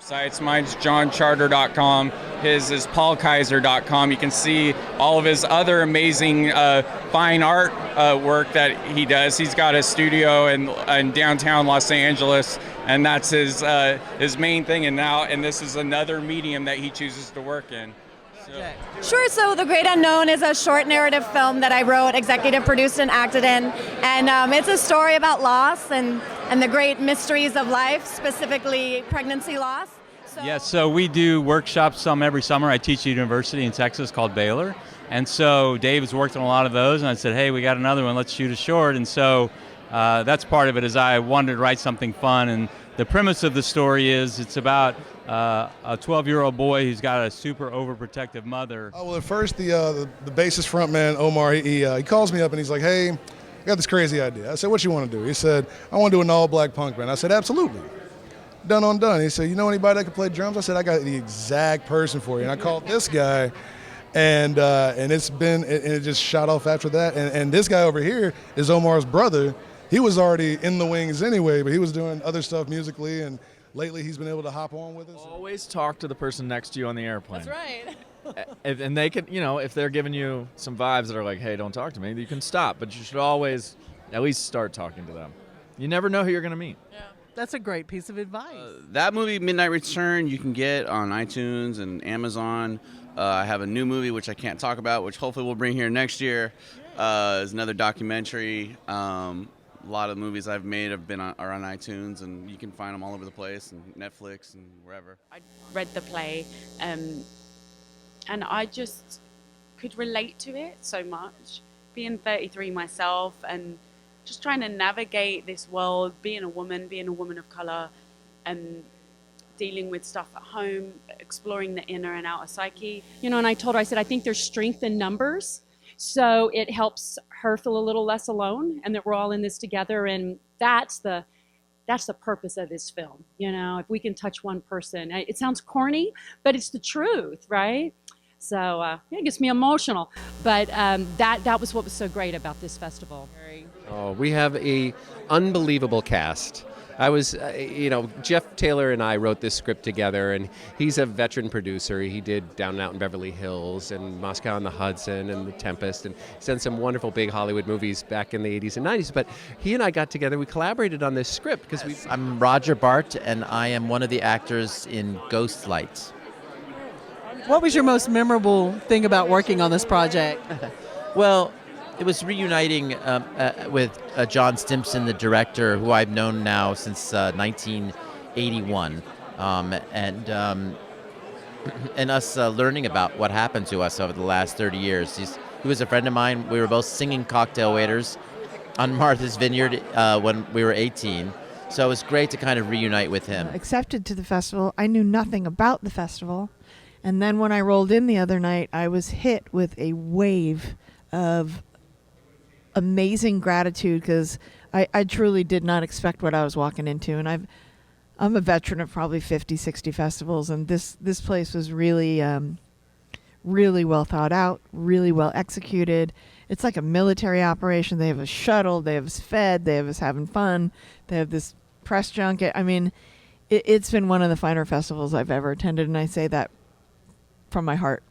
websites. Mine's johncharter.com. His is paulkaiser.com. You can see all of his other amazing fine art work that he does. He's got a studio in downtown Los Angeles, and that's his main thing. And this is another medium that he chooses to work in. Sure, so The Great Unknown is a short narrative film that I wrote, executive produced, and acted in. And it's a story about loss and the great mysteries of life, specifically pregnancy loss. So we do workshops every summer. I teach at a university in Texas called Baylor. And so Dave has worked on a lot of those, and I said, hey, we got another one, let's shoot a short. And so that's part of it, is I wanted to write something fun. And the premise of the story is it's about a 12-year-old boy who's got a super overprotective mother. Well, at first, the bassist frontman, Omar, he calls me up and he's like, hey, I got this crazy idea. I said, what you want to do? He said, I want to do an all-black punk band. I said, absolutely. Done on done. He said, you know anybody that can play drums? I said, I got the exact person for you. And I called this guy, and it just shot off after that. And this guy over here is Omar's brother. He was already in the wings anyway, but he was doing other stuff musically, and lately he's been able to hop on with us. Always talk to the person next to you on the airplane. That's right. And they can, if they're giving you some vibes that are like, hey, don't talk to me, you can stop, but you should always at least start talking to them. You never know who you're going to meet. Yeah. That's a great piece of advice. That movie, Midnight Return, you can get on iTunes and Amazon. I have a new movie, which I can't talk about, which hopefully we'll bring here next year. It's another documentary. A lot of movies I've made are on iTunes, and you can find them all over the place, and Netflix and wherever. I read the play, and I just could relate to it so much. Being 33 myself, and just trying to navigate this world, being a woman of color, and dealing with stuff at home, exploring the inner and outer psyche. And I told her, I said, I think there's strength in numbers. So it helps her feel a little less alone, and that we're all in this together. And that's the purpose of this film. If we can touch one person, it sounds corny, but it's the truth, right? So it gets me emotional. But that was what was so great about this festival. Oh, we have a unbelievable cast. I was, Jeff Taylor and I wrote this script together, and he's a veteran producer. He did Down and Out in Beverly Hills and Moscow on the Hudson and The Tempest, and he's done some wonderful big Hollywood movies back in the 80s and 90s. But he and I got together, we collaborated on this script. I'm Roger Bart, and I am one of the actors in Ghost Lights. What was your most memorable thing about working on this project? Well, it was reuniting with John Stimson, the director, who I've known now since 1981, and us learning about what happened to us over the last 30 years. He was a friend of mine. We were both singing cocktail waiters on Martha's Vineyard when we were 18. So it was great to kind of reunite with him. Accepted to the festival. I knew nothing about the festival. And then when I rolled in the other night, I was hit with a wave of amazing gratitude, because I truly did not expect what I was walking into. And I'm a veteran of probably 50, 60 festivals, and this place was really, really well thought out, really well executed. It's like a military operation. They have us shuttled, they have us fed, they have us having fun, they have this press junket. I mean, it's been one of the finer festivals I've ever attended, and I say that from my heart.